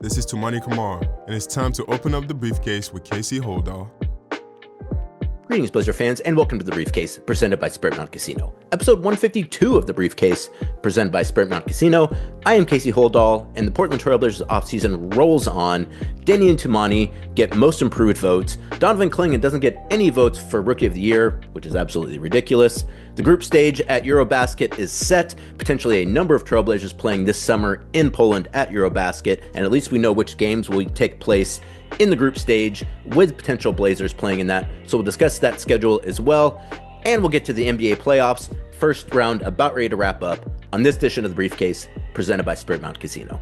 This is Toumani Camara, and it's time to open up the briefcase with Casey Holdahl. Greetings, Blazer fans, and welcome to The Briefcase, presented by Spirit Mountain Casino. Episode 152 of The Briefcase, presented by Spirit Mountain Casino. I am Casey Holdahl, and the Portland Trailblazers offseason rolls on. Deni and Toumani get most improved votes. Donovan Clingan doesn't get any votes for Rookie of the Year, which is absolutely ridiculous. The group stage at Eurobasket is set. Potentially a number of Trailblazers playing this summer in Poland at Eurobasket, and at least we know which games will take place in the group stage with potential Blazers playing in that. So we'll discuss that schedule as well. And we'll get to the NBA playoffs. First round about ready to wrap up on this edition of The Briefcase presented by Spirit Mountain Casino.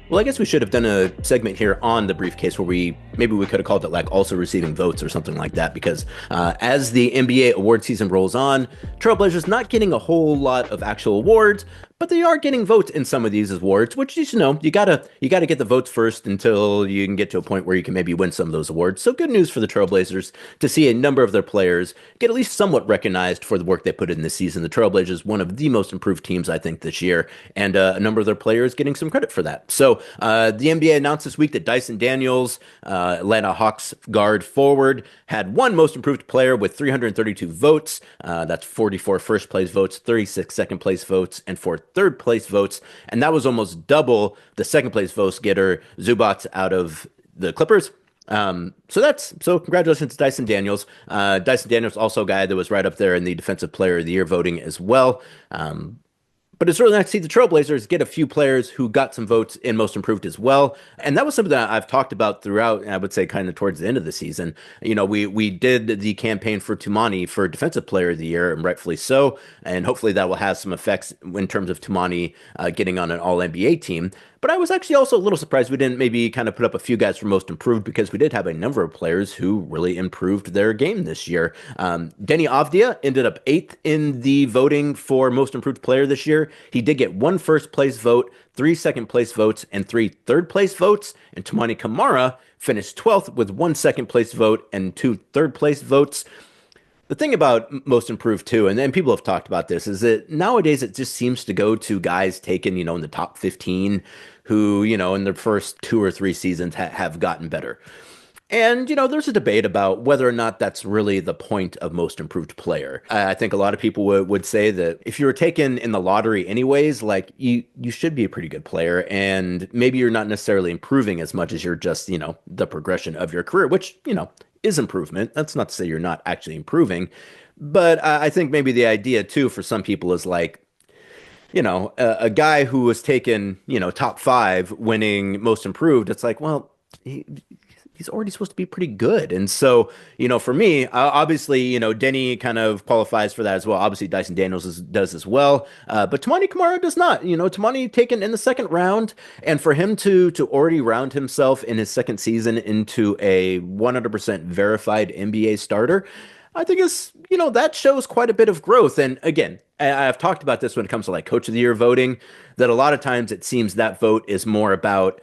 Well, I guess we should have done a segment here on The Briefcase where maybe we could have called it like also receiving votes or something like that, because as the NBA award season rolls on, Trailblazers not getting a whole lot of actual awards, but they are getting votes in some of these awards, which, you know, you gotta get the votes first until you can get to a point where you can maybe win some of those awards. So good news for the Trailblazers to see a number of their players get at least somewhat recognized for the work they put in this season. The Trailblazers, one of the most improved teams, I think, this year, and a number of their players getting some credit for that. So the NBA announced this week that Dyson Daniels, Atlanta Hawks guard forward, had one most improved player with 332 votes. That's 44 first place votes, 36 second place votes, and 4 third place votes, and that was almost double the second place votes getter Zubac out of the Clippers. So congratulations to Dyson Daniels. Dyson Daniels also a guy that was right up there in the Defensive Player of the Year voting as well. But it's really nice to see the Trailblazers get a few players who got some votes in most improved as well. And that was something that I've talked about throughout, I would say, kind of towards the end of the season. You know, we did the campaign for Toumani for Defensive Player of the Year, and rightfully so. And hopefully that will have some effects in terms of Toumani getting on an All-NBA team. But I was actually also a little surprised we didn't maybe kind of put up a few guys for most improved, because we did have a number of players who really improved their game this year. Deni Avdija ended up 8th in the voting for most improved player this year. He did get 1 first place vote, 3 second place votes, and 3 third place votes. And Toumani Camara finished 12th with 1 second place vote and 2 third place votes. The thing about most improved too, and then people have talked about this, is that nowadays it just seems to go to guys taken, you know, in the top 15 who, you know, in their first 2 or 3 seasons have gotten better. And, you know, there's a debate about whether or not that's really the point of most improved player. I think a lot of people would say that if you were taken in the lottery anyways, like you should be a pretty good player, and maybe you're not necessarily improving as much as you're just, you know, the progression of your career, which, you know, is improvement. That's not to say you're not actually improving, but I think maybe the idea too for some people is like, you know, a guy who was taken, you know, top 5 winning most improved. It's like, well, he's already supposed to be pretty good. And so, you know, for me, obviously, you know, Deni kind of qualifies for that as well. Obviously, Dyson Daniels does as well. But Toumani Camara does not. You know, Toumani taken in the second round. And for him to already round himself in his second season into a 100% verified NBA starter, I think is, you know, that shows quite a bit of growth. And again, I've talked about this when it comes to like Coach of the Year voting, that a lot of times it seems that vote is more about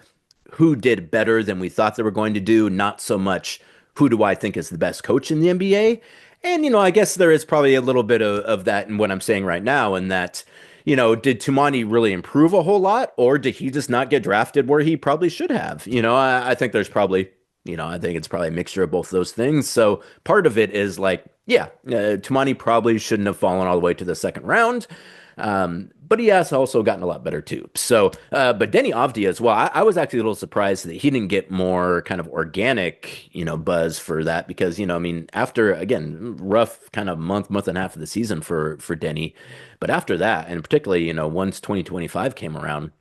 who did better than we thought they were going to do, not so much who do I think is the best coach in the NBA. And, you know, I guess there is probably a little bit of that in what I'm saying right now, and that, you know, did Toumani really improve a whole lot, or did he just not get drafted where he probably should have? You know, I think there's probably, you know, I think it's probably a mixture of both those things. So part of it is like, yeah, Toumani probably shouldn't have fallen all the way to the second round. But he has also gotten a lot better too. So, but Deni Avdija as well. I was actually a little surprised that he didn't get more kind of organic, you know, buzz for that, because, you know, I mean, after, again, rough kind of month and a half of the season for Deni, but after that, and particularly, you know, once 2025 came around,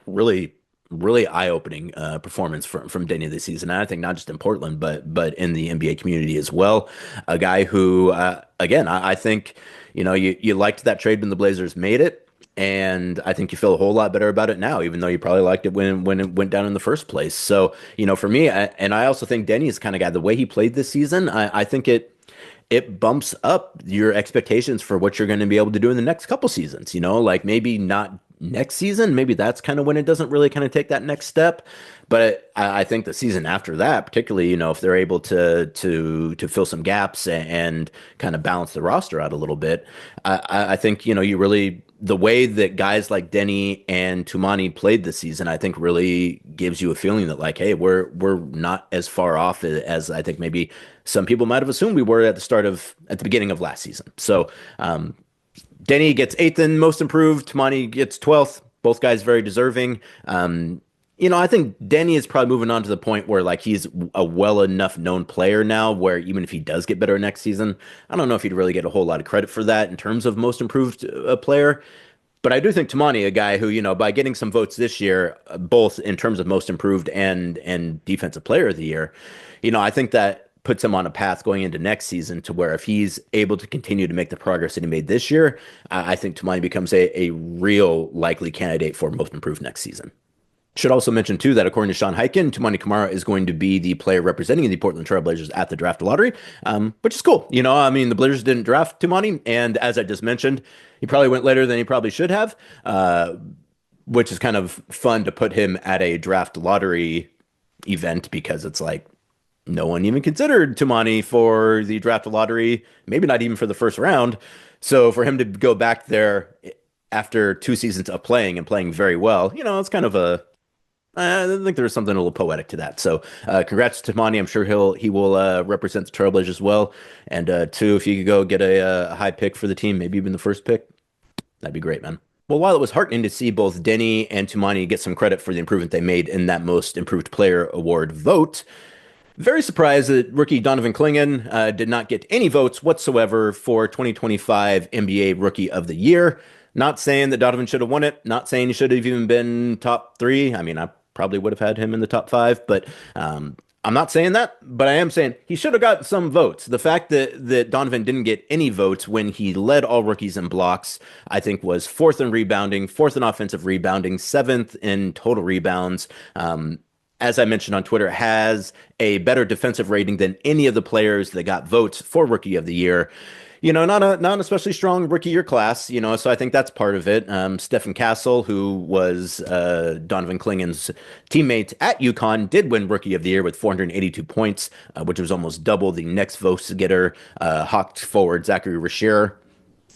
really eye-opening performance from Deni this season. And I think not just in Portland, but in the NBA community as well. A guy who, again, I think, you know, you liked that trade when the Blazers made it, and I think you feel a whole lot better about it now, even though you probably liked it when it went down in the first place. So, you know, for me, and I also think Deni is kind of guy, the way he played this season, I think it bumps up your expectations for what you're going to be able to do in the next couple seasons. You know, like maybe not next season, maybe that's kind of when it doesn't really kind of take that next step. But I think the season after that, particularly, you know, if they're able to fill some gaps and kind of balance the roster out a little bit, I think, you know, you really the way that guys like Deni and Toumani played this season, I think really gives you a feeling that like, hey, we're not as far off as I think maybe some people might have assumed we were at the beginning of last season. So Deni gets 8th in most improved, Toumani gets 12th. Both guys very deserving. I think Deni is probably moving on to the point where like he's a well enough known player now where even if he does get better next season, I don't know if he'd really get a whole lot of credit for that in terms of most improved player. But I do think Toumani, a guy who, by getting some votes this year, both in terms of most improved and defensive player of the year, I think that puts him on a path going into next season to where if he's able to continue to make the progress that he made this year, I think Toumani becomes a real likely candidate for most improved next season. Should also mention, too, that according to Sean Highkin, Toumani Camara is going to be the player representing the Portland Trail Blazers at the draft lottery, which is cool. The Blazers didn't draft Toumani, and as I just mentioned, he probably went later than he probably should have, which is kind of fun to put him at a draft lottery event because it's like no one even considered Toumani for the draft lottery, maybe not even for the first round. So for him to go back there after 2 seasons of playing and playing very well, it's kind of I think there's something a little poetic to that. So congrats to Toumani. I'm sure he will represent the Trailblazers as well. And 2, if you could go get a high pick for the team, maybe even the first pick, that'd be great, man. Well, while it was heartening to see both Deni and Toumani get some credit for the improvement they made in that most improved player award vote, very surprised that rookie Donovan Clingan did not get any votes whatsoever for 2025 NBA Rookie of the Year. Not saying that Donovan should have won it. Not saying he should have even been top 3. I mean, I probably would have had him in the top 5, but I'm not saying that. But I am saying he should have got some votes. The fact that Donovan didn't get any votes when he led all rookies in blocks, I think was 4th in rebounding, 4th in offensive rebounding, 7th in total rebounds. As I mentioned on Twitter, has a better defensive rating than any of the players that got votes for Rookie of the Year. Not an especially strong rookie year class, so I think that's part of it. Stephen Castle, who was Donovan Clingan's teammate at UConn, did win Rookie of the Year with 482 points, which was almost double the next votes getter, hawked forward Zachary Richer.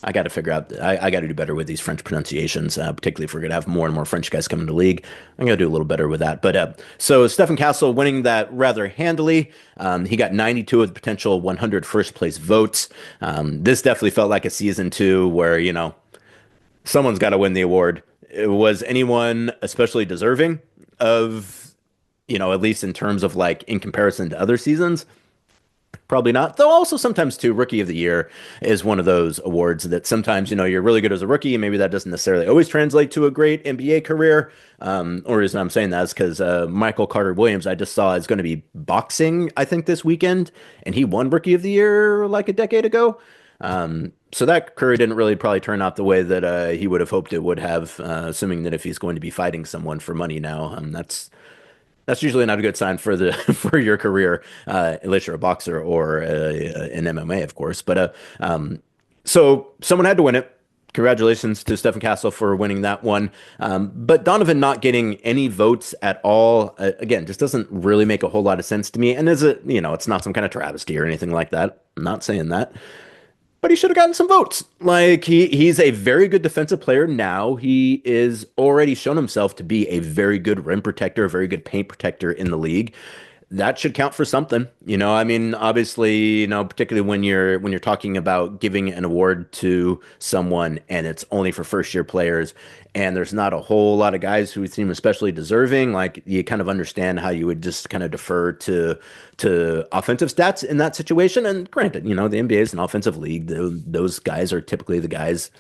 I got to figure out, I got to do better with these French pronunciations, particularly if we're going to have more and more French guys coming to the league. I'm going to do a little better with that. But so Stephen Castle winning that rather handily. He got 92 of the potential 100 first place votes. This definitely felt like a season 2 where, someone's got to win the award. Was anyone especially deserving of, at least in terms of like in comparison to other seasons? Probably not. Though also sometimes too, Rookie of the Year is one of those awards that sometimes, you're really good as a rookie, and maybe that doesn't necessarily always translate to a great NBA career. Or the reason I'm saying that is because Michael Carter Williams, I just saw, is going to be boxing, I think, this weekend, and he won Rookie of the Year like a decade ago. So that career didn't really probably turn out the way that he would have hoped it would have, assuming that if he's going to be fighting someone for money now, that's usually not a good sign for for your career, unless you're a boxer or an MMA, of course. But so someone had to win it. Congratulations to Stephen Castle for winning that one. But Donovan not getting any votes at all, again, just doesn't really make a whole lot of sense to me. And it's not some kind of travesty or anything like that. I'm not saying that. But he should have gotten some votes. Like he's a very good defensive player now. He is already shown himself to be a very good rim protector, a very good paint protector in the league. That should count for something. Obviously, particularly when you're talking about giving an award to someone and it's only for first year players and there's not a whole lot of guys who seem especially deserving, like you kind of understand how you would just kind of defer to offensive stats in that situation. And granted, the NBA is an offensive league. Those guys are typically the guys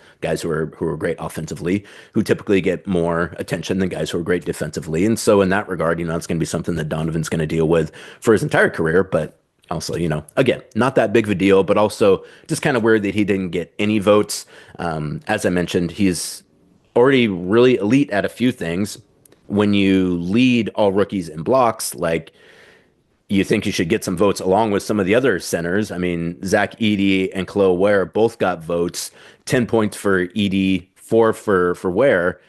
who are great offensively, who typically get more attention than guys who are great defensively. And so in that regard, it's going to be something that Donovan's going to deal with for his entire career. But also, again, not that big of a deal, but also just kind of weird that he didn't get any votes. As I mentioned, he's already really elite at a few things. When you lead all rookies in blocks, like you think you should get some votes along with some of the other centers. I mean, Zach Edey and Khalil Ware both got votes, 10 points for Edey, 4 for Ware.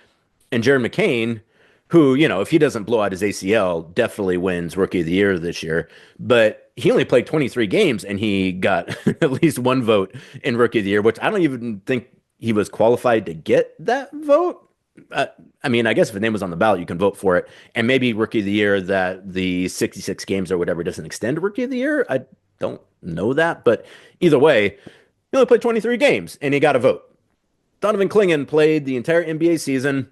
And Jared McCain, who, if he doesn't blow out his ACL, definitely wins Rookie of the Year this year. But he only played 23 games and he got at least one vote in Rookie of the Year, which I don't even think he was qualified to get that vote. I mean, I guess if a name was on the ballot, you can vote for it. And maybe Rookie of the Year, that the 66 games or whatever doesn't extend to Rookie of the Year. I don't know that. But either way, he only played 23 games and he got a vote. Donovan Clingan played the entire NBA season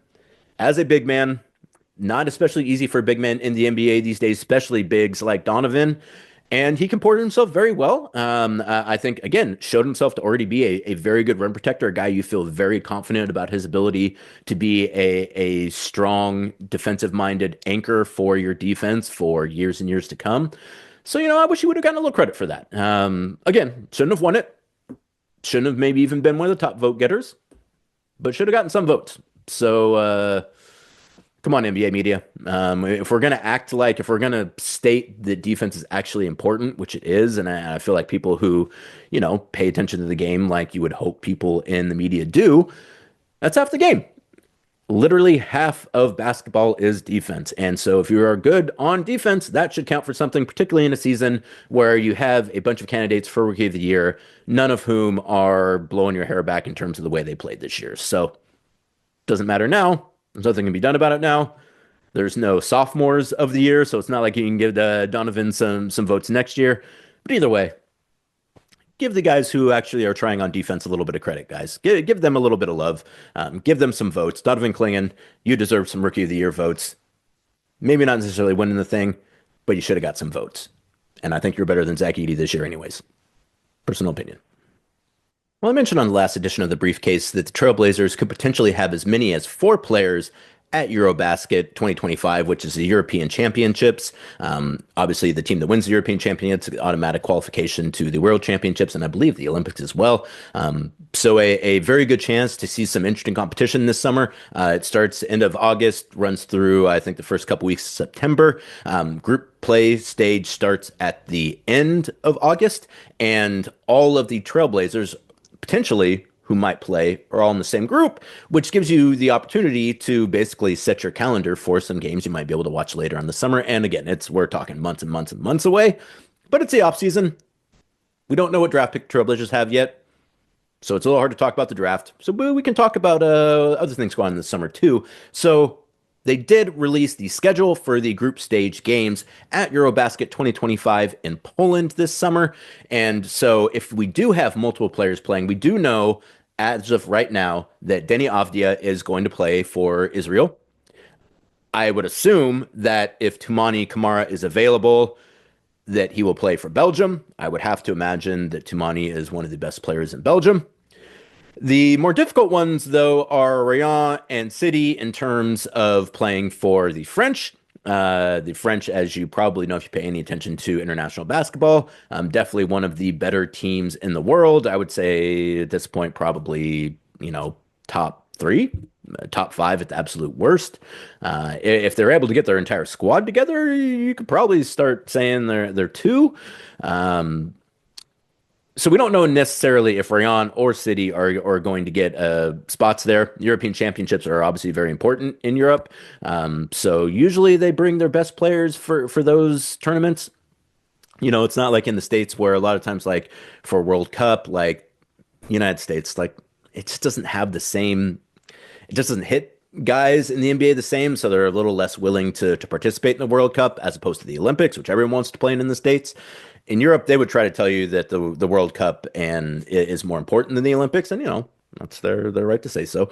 as a big man. Not especially easy for big men in the NBA these days, especially bigs like Donovan. And he comported himself very well. I think, again, showed himself to already be a very good rim protector, a guy you feel very confident about his ability to be a strong defensive-minded anchor for your defense for years and years to come. So, I wish he would have gotten a little credit for that. Again, shouldn't have won it. Shouldn't have maybe even been one of the top vote getters, but should have gotten some votes. So, come on, NBA media. If we're going to act like, if we're going to state that defense is actually important, which it is, and I feel like people who, pay attention to the game like you would hope people in the media do, that's half the game. Literally half of basketball is defense. And so if you are good on defense, that should count for something, particularly in a season where you have a bunch of candidates for Rookie of the Year, none of whom are blowing your hair back in terms of the way they played this year. So doesn't matter now. There's nothing can be done about it now. There's no sophomores of the year, so it's not like you can give Donovan some votes next year. But either way, give the guys who actually are trying on defense a little bit of credit, guys. Give them a little bit of love. Give them some votes. Donovan Clingan, you deserve some Rookie of the Year votes. Maybe not necessarily winning the thing, but you should have got some votes. And I think you're better than Zach Edey this year anyways. Personal opinion. Well, I mentioned on the last edition of the briefcase that the Trailblazers could potentially have as many as 4 players at Eurobasket 2025, which is the European Championships. Obviously, the team that wins the European Championships automatic qualification to the World Championships, and I believe the Olympics as well. So a very good chance to see some interesting competition this summer. It starts end of August, runs through, I think, the first couple weeks of September. Group play stage starts at the end of August, and all of the Trailblazers potentially who might play are all in the same group, which gives you the opportunity to basically set your calendar for some games you might be able to watch later in the summer. And again, we're talking months and months and months away, but it's the off season. We don't know what draft pick Trailblazers have yet, so it's a little hard to talk about the draft. So we can talk about other things going on this summer too. So they did release the schedule for the group stage games at Eurobasket 2025 in Poland this summer. And so if we do have multiple players playing, we do know as of right now that Deni Avdija is going to play for Israel. I would assume that if Toumani Camara is available, that he will play for Belgium. I would have to imagine that Toumani is one of the best players in Belgium. The more difficult ones, though, are Rayan and Cidy in terms of playing for the French. The French, as you probably know if you pay any attention to international basketball, definitely one of the better teams in the world. I would say at this point, probably, top 3, top 5 at the absolute worst. If they're able to get their entire squad together, you could probably start saying they're 2. So we don't know necessarily if Rayan or Cidy are going to get spots there. European Championships are obviously very important in Europe. So usually they bring their best players for those tournaments. It's not like in the States where a lot of times, like for World Cup, like United States, like it just doesn't have the same, it just doesn't hit guys in the NBA the same. So they're a little less willing to participate in the World Cup as opposed to the Olympics, which everyone wants to play in the States. In Europe, they would try to tell you that the World Cup is more important than the Olympics, and that's their right to say so.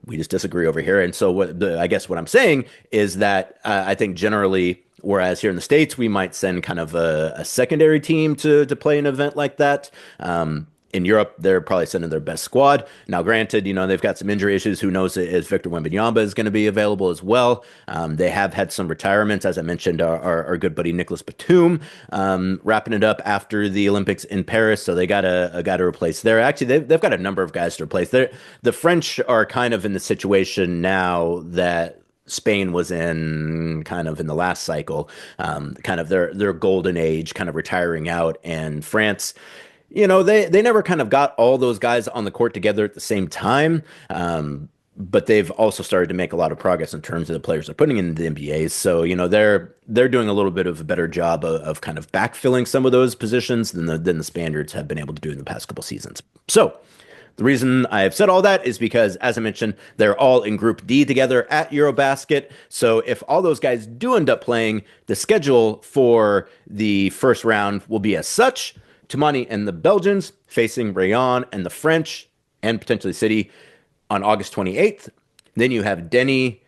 We just disagree over here, and so I guess what I'm saying is that I think generally, whereas here in the States we might send kind of a secondary team to play an event like that. In Europe, they're probably sending their best squad. Now, granted, they've got some injury issues. Who knows if Victor Wembanyama is going to be available as well. They have had some retirements. As I mentioned, our good buddy Nicholas Batum wrapping it up after the Olympics in Paris. So they got a guy to replace there. Actually, they've got a number of guys to replace. The French are kind of in the situation now that Spain was in kind of in the last cycle, kind of their golden age, kind of retiring out. And France, they never kind of got all those guys on the court together at the same time. But they've also started to make a lot of progress in terms of the players they're putting in the NBA. So, they're doing a little bit of a better job of kind of backfilling some of those positions than the Spaniards have been able to do in the past couple seasons. So The reason I've said all that is because, as I mentioned, they're all in Group D together at Eurobasket. So if all those guys do end up playing, the schedule for the first round will be as such. Toumani and the Belgians facing Rayan and the French and potentially Cidy on August 28th. Then you have Deni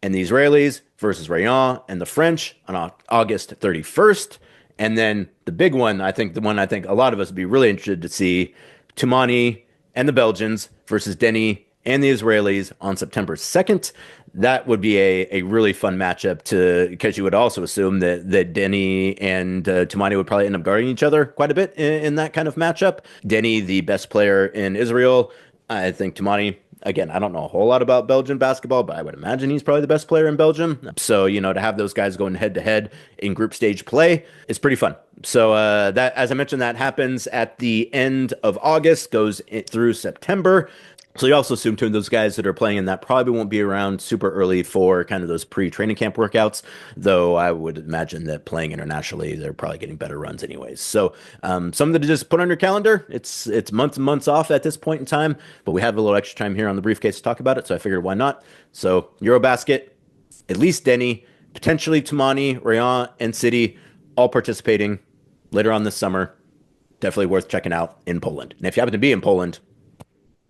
and the Israelis versus Rayan and the French on August 31st. And then the big one, I think a lot of us would be really interested to see, Toumani and the Belgians versus Deni and the Israelis on September 2nd. That would be a really fun matchup because you would also assume that Deni and Toumani would probably end up guarding each other quite a bit in that kind of matchup. Deni, the best player in Israel. I think Toumani, again, I don't know a whole lot about Belgian basketball, but I would imagine he's probably the best player in Belgium. So, to have those guys going head to head in group stage play is pretty fun. So that, as I mentioned, that happens at the end of August, goes through September. So you also assume, too, those guys that are playing in that probably won't be around super early for kind of those pre-training camp workouts, though I would imagine that playing internationally, they're probably getting better runs anyways. So something to just put on your calendar. It's months and months off at this point in time, but we have a little extra time here on the briefcase to talk about it, so I figured why not. So Eurobasket, at least Deni, potentially Toumani, Rayan, and Cidy all participating later on this summer. Definitely worth checking out in Poland. And if you happen to be in Poland,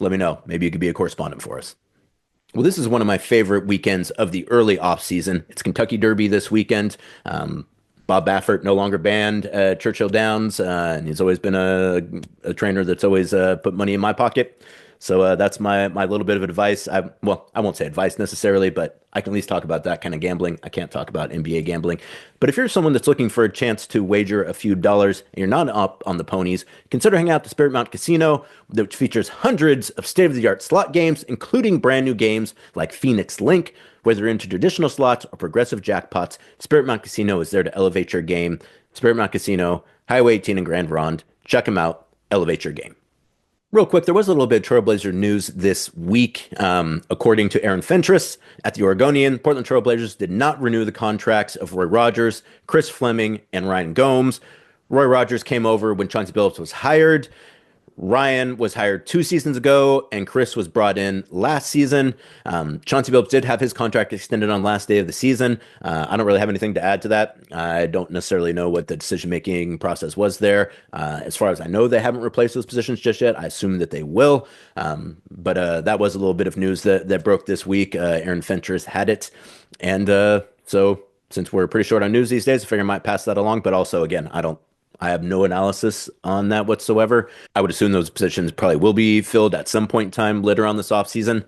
let me know. Maybe you could be a correspondent for us. Well, this is one of my favorite weekends of the early off season. It's Kentucky Derby this weekend. Bob Baffert no longer banned at Churchill Downs, and he's always been a trainer that's always put money in my pocket. So that's my little bit of advice. I won't say advice necessarily, but I can at least talk about that kind of gambling. I can't talk about NBA gambling. But if you're someone that's looking for a chance to wager a few dollars and you're not up on the ponies, consider hanging out at the Spirit Mountain Casino, which features hundreds of state-of-the-art slot games, including brand new games like Phoenix Link. Whether you're into traditional slots or progressive jackpots, Spirit Mountain Casino is there to elevate your game. Spirit Mountain Casino, Highway 18 in Grand Ronde. Check them out. Elevate your game. Real quick, there was a little bit of Trailblazer news this week. According to Aaron Fentress at the Oregonian, Portland Trailblazers did not renew the contracts of Roy Rogers, Chris Fleming, and Ryan Gomes. Roy Rogers came over when Chauncey Billups was hired. Rayan was hired 2 seasons ago, and Chris was brought in last season. Chauncey Billups did have his contract extended on last day of the season. I don't really have anything to add to that. I don't necessarily know what the decision-making process was there. As far as I know, they haven't replaced those positions just yet. I assume that they will. But that was a little bit of news that broke this week. Aaron Fentress had it. And so since we're pretty short on news these days, I figure I might pass that along. But also, again, I have no analysis on that whatsoever. I would assume those positions probably will be filled at some point in time later on this offseason.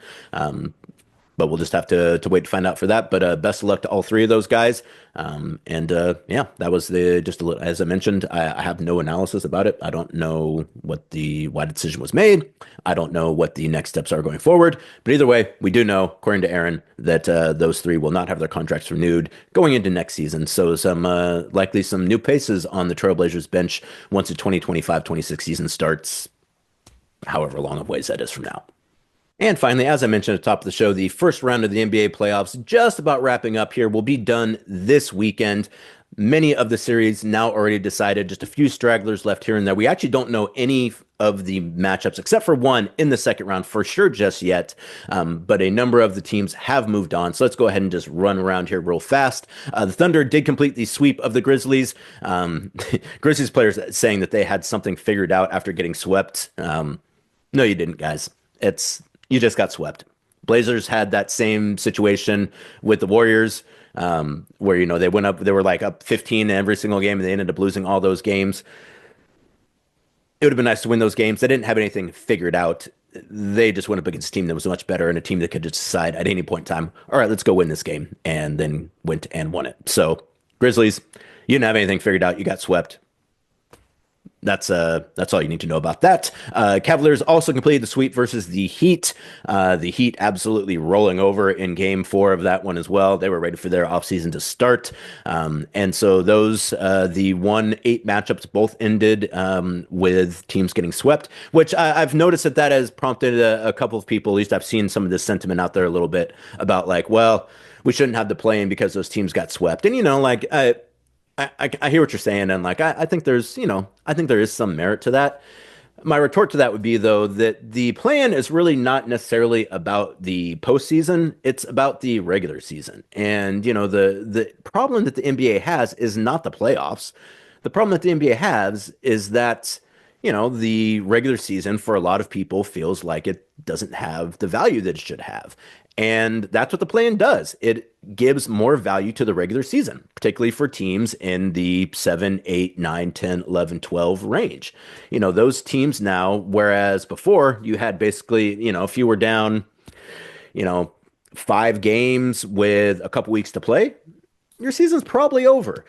But we'll just have to wait to find out for that. But best of luck to all 3 of those guys. That was as I mentioned, I have no analysis about it. I don't know why the decision was made. I don't know what the next steps are going forward. But either way, we do know, according to Aaron, that those 3 will not have their contracts renewed going into next season. So likely some new faces on the Trailblazers bench once the 2025-26 season starts, however long of ways that is from now. And finally, as I mentioned at the top of the show, the first round of the NBA playoffs just about wrapping up here will be done this weekend. Many of the series now already decided, just a few stragglers left here and there. We actually don't know any of the matchups except for one in the second round for sure just yet. But a number of the teams have moved on. So let's go ahead and just run around here real fast. The Thunder did complete the sweep of the Grizzlies. Grizzlies players saying that they had something figured out after getting swept. No, you didn't, guys. You just got swept. Blazers had that same situation with the Warriors, where they went up, they were like up 15 every single game, and they ended up losing all those games. It would have been nice to win those games. They didn't have anything figured out. They just went up against a team that was much better and a team that could just decide at any point in time, all right, let's go win this game, and then went and won it. So Grizzlies, you didn't have anything figured out. You got swept. That's all you need to know about that. Cavaliers also completed the sweep versus the Heat. The Heat absolutely rolling over in game 4 of that one as well. They were ready for their offseason to start. And so those, the 1-8 matchups both ended with teams getting swept, which I've noticed that has prompted a couple of people, at least I've seen some of this sentiment out there a little bit about like, well, we shouldn't have the play-in because those teams got swept. And I hear what you're saying, and like I think there is some merit to that, My retort to that would be, though, that the plan is really not necessarily about the postseason. It's about the regular season. And, the problem that the NBA has is not the playoffs. The problem that the NBA has is that, the regular season for a lot of people feels like it doesn't have the value that it should have. And that's what the plan does. It gives more value to the regular season, particularly for teams in the 7, 8, 9, 10, 11, 12 range. Those teams now, whereas before you had basically, if you were down, you know, 5 games with a couple weeks to play, your season's probably over.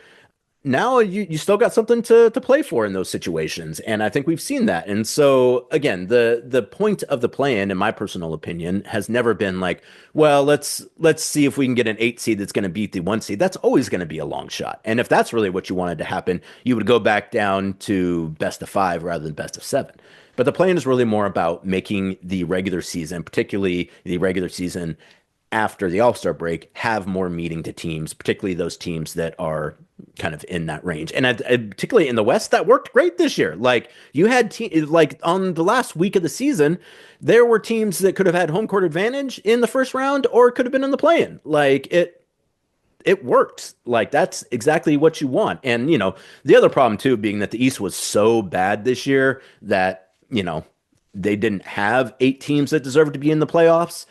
Now you still got something to play for in those situations, and I think we've seen that. And so again, the point of the plan, in my personal opinion, has never been like, well, let's see if we can get an 8 seed that's going to beat the 1 seed. That's always going to be a long shot. And if that's really what you wanted to happen, you would go back down to best of 5 rather than best of 7. But the plan is really more about making the regular season, particularly the regular season after the All-Star break, have more meaning to teams, particularly those teams that are kind of in that range. And particularly in the West, that worked great this year. Like you had like on the last week of the season, there were teams that could have had home court advantage in the first round or could have been in the play-in. Like it worked. Like that's exactly what you want. And the other problem too being that the East was so bad this year that, they didn't have 8 teams that deserved to be in the playoffs.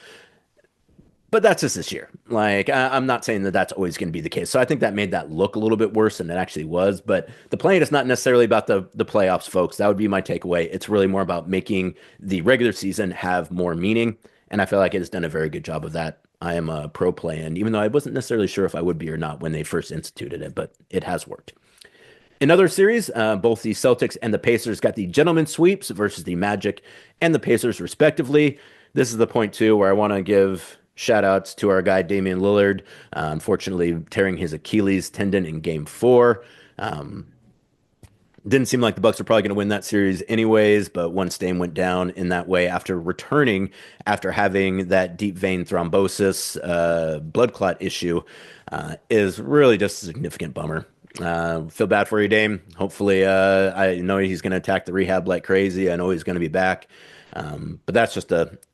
But that's just this year. Like, I'm not saying that that's always going to be the case. So I think that made that look a little bit worse than it actually was. But the plan is not necessarily about the playoffs, folks. That would be my takeaway. It's really more about making the regular season have more meaning. And I feel like it has done a very good job of that. I am a pro play-in, even though I wasn't necessarily sure if I would be or not when they first instituted it, but it has worked. In other series, both the Celtics and the Pacers got the gentleman sweeps versus the Magic and the Pacers, respectively. This is the point, too, where I want to give shout outs to our guy, Damian Lillard, unfortunately tearing his Achilles tendon in game 4. Didn't seem like the Bucks were probably going to win that series anyways, but once Dame went down in that way after returning, after having that deep vein thrombosis, blood clot issue, is really just a significant bummer. Feel bad for you, Dame. Hopefully, I know he's going to attack the rehab like crazy. I know he's going to be back. But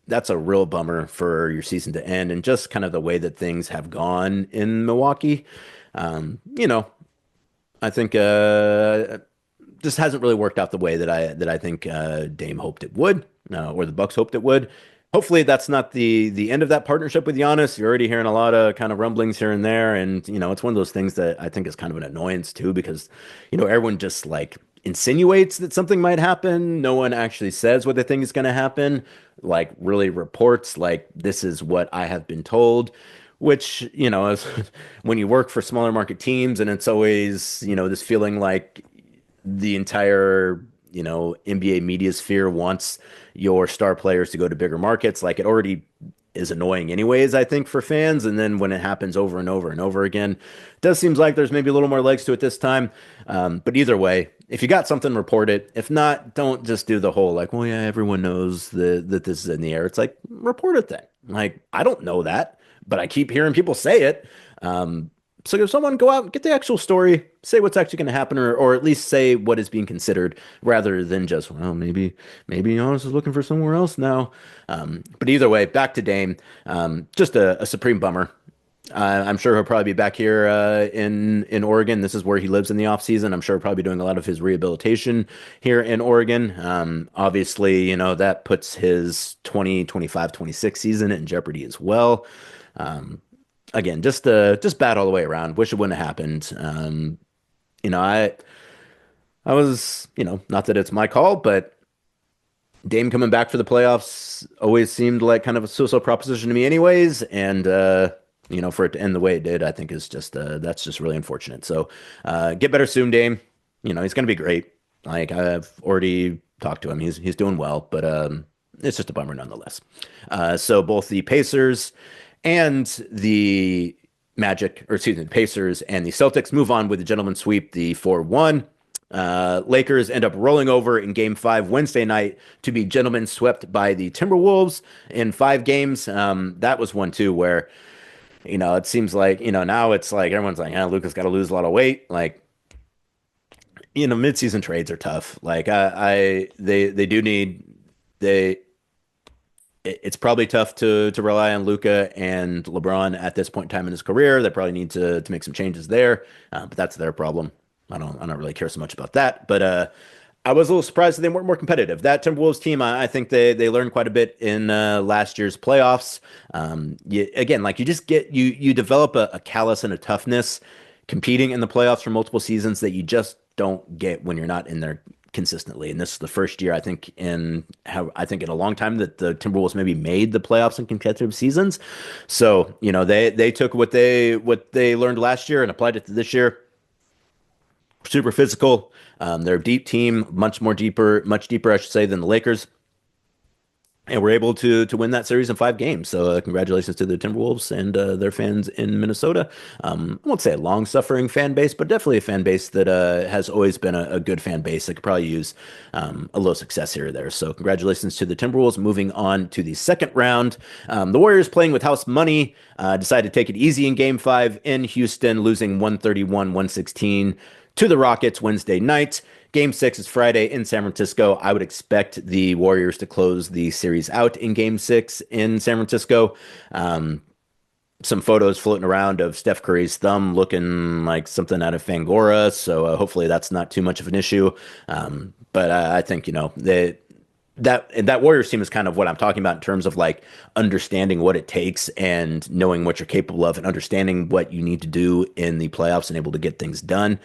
that's a real bummer for your season to end and just kind of the way that things have gone in Milwaukee. I think just hasn't really worked out the way that I think Dame hoped it would, or the Bucks hoped it would. Hopefully that's not the end of that partnership with Giannis. You're already hearing a lot of kind of rumblings here and there, and it's one of those things that I think is kind of an annoyance too, because everyone just like insinuates that something might happen. No one actually says what they think is going to happen, like really reports like this is what I have been told, which, is when you work for smaller market teams and it's always, this feeling like the entire, NBA media sphere wants your star players to go to bigger markets. Like it already is annoying anyways, I think, for fans. And then when it happens over and over and over again, it does seem like there's maybe a little more legs to it this time. But either way, if you got something, report it. If not, don't just do the whole like, well, yeah, everyone knows that this is in the air. It's like, report it then. Like, I don't know that, but I keep hearing people say it. So if someone go out, get the actual story, say what's actually going to happen, or at least say what is being considered, rather than just, well, maybe Giannis is looking for somewhere else now. But either way, back to Dame. Just a supreme bummer. I'm sure he'll probably be back here in Oregon. This is where he lives in the off season. I'm sure he'll probably be doing a lot of his rehabilitation here in Oregon. Obviously, that puts his 2025, 26 season in jeopardy as well. Again, just bad all the way around. Wish it wouldn't have happened. I was, not that it's my call, but Dame coming back for the playoffs always seemed like kind of a so-so proposition to me anyways. And, for it to end the way it did, I think is just, that's just really unfortunate. So, get better soon, Dame. He's going to be great. Like I've already talked to him. He's doing well, but, it's just a bummer nonetheless. So both the Pacers and the the Pacers and the Celtics move on with the gentleman sweep, the 4-1. Lakers end up rolling over in game 5 Wednesday night to be gentlemen swept by the Timberwolves in 5 games. That was one too where, it seems like, now it's like everyone's like, Luka's got to lose a lot of weight. Like midseason trades are tough. Like they do need they. It's probably tough to rely on Luka and LeBron at this point in time in his career. They probably need to make some changes there, but that's their problem. I don't really care so much about that. But I was a little surprised that they weren't more competitive. That Timberwolves team, I think they learned quite a bit in last year's playoffs. You develop a callous and a toughness competing in the playoffs for multiple seasons that you just don't get when you're not in there consistently. And this is the first year I think in a long time that the Timberwolves maybe made the playoffs in consecutive seasons. So, they took what they learned last year and applied it to this year. Super physical. They're a deep team, much deeper, I should say, than the Lakers. And we're able to win that series in 5 games. So congratulations to the Timberwolves and their fans in Minnesota. I won't say a long-suffering fan base, but definitely a fan base that has always been a good fan base that could probably use a little success here or there. So congratulations to the Timberwolves. Moving on to the second round. The Warriors, playing with house money, decided to take it easy in Game 5 in Houston, losing 131-116 to the Rockets Wednesday night. Game 6 is Friday in San Francisco. I would expect the Warriors to close the series out in Game 6 in San Francisco. Some photos floating around of Steph Curry's thumb looking like something out of Fangora, so hopefully that's not too much of an issue. But I think, that Warriors team is kind of what I'm talking about in terms of like understanding what it takes and knowing what you're capable of and understanding what you need to do in the playoffs and able to get things done.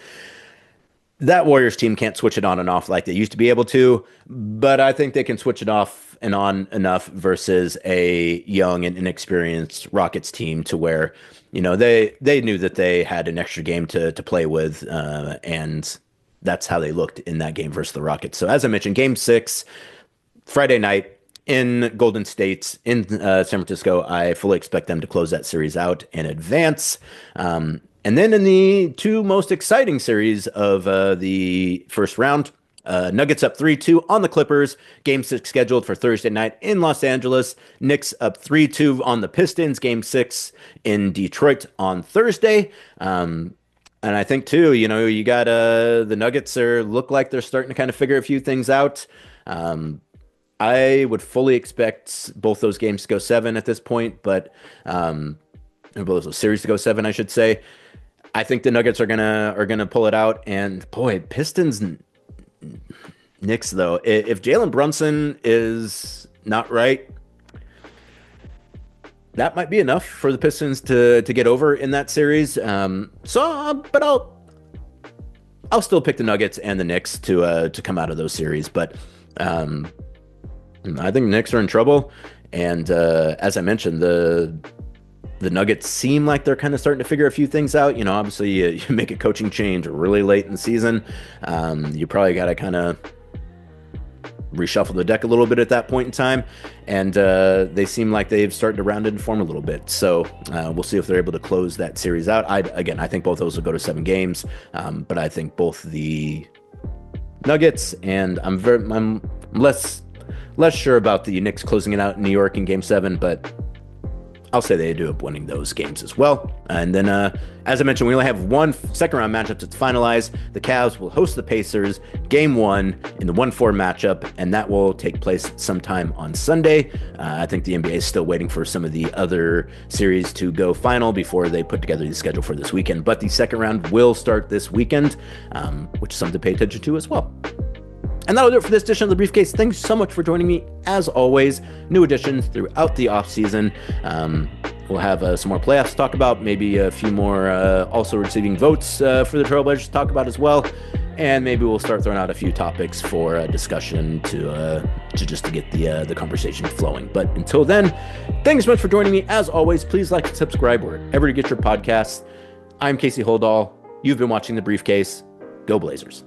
That Warriors team can't switch it on and off like they used to be able to, but I think they can switch it off and on enough versus a young and inexperienced Rockets team to where, they knew that they had an extra game to play with, and that's how they looked in that game versus the Rockets. So as I mentioned, Game 6, Friday night in Golden State, in San Francisco, I fully expect them to close that series out and advance. And then in the 2 most exciting series of the first round, Nuggets up 3-2 on the Clippers. Game 6 scheduled for Thursday night in Los Angeles. Knicks up 3-2 on the Pistons. Game 6 in Detroit on Thursday. And I think, too, you got the Nuggets look like they're starting to kind of figure a few things out. I would fully expect both those games to go 7 at this point, but both those series to go 7, I should say. I think the Nuggets are gonna pull it out. And boy, Pistons, Knicks though. If Jalen Brunson is not right, that might be enough for the Pistons to get over in that series. But I'll still pick the Nuggets and the Knicks to come out of those series. But I think the Knicks are in trouble. And as I mentioned, the Nuggets seem like they're kind of starting to figure a few things out. Obviously you make a coaching change really late in the season. You probably got to kind of reshuffle the deck a little bit at that point in time. And they seem like they've started to round into form a little bit. So we'll see if they're able to close that series out. I think both those will go to 7 games. But I think both the Nuggets and I'm less sure about the Knicks closing it out in New York in Game 7, but I'll say they do up winning those games as well. And then, as I mentioned, we only have 1 second-round matchup to finalize. The Cavs will host the Pacers, Game 1 in the 1-4 matchup, and that will take place sometime on Sunday. I think the NBA is still waiting for some of the other series to go final before they put together the schedule for this weekend. But the second round will start this weekend, which is something to pay attention to as well. And that'll do it for this edition of The Briefcase. Thanks so much for joining me. As always, new additions throughout the offseason. We'll have some more playoffs to talk about, maybe a few more also receiving votes for the Trailblazers to talk about as well. And maybe we'll start throwing out a few topics for discussion to get the conversation flowing. But until then, thanks so much for joining me. As always, please like and subscribe wherever you get your podcasts. I'm Casey Holdahl. You've been watching The Briefcase. Go Blazers.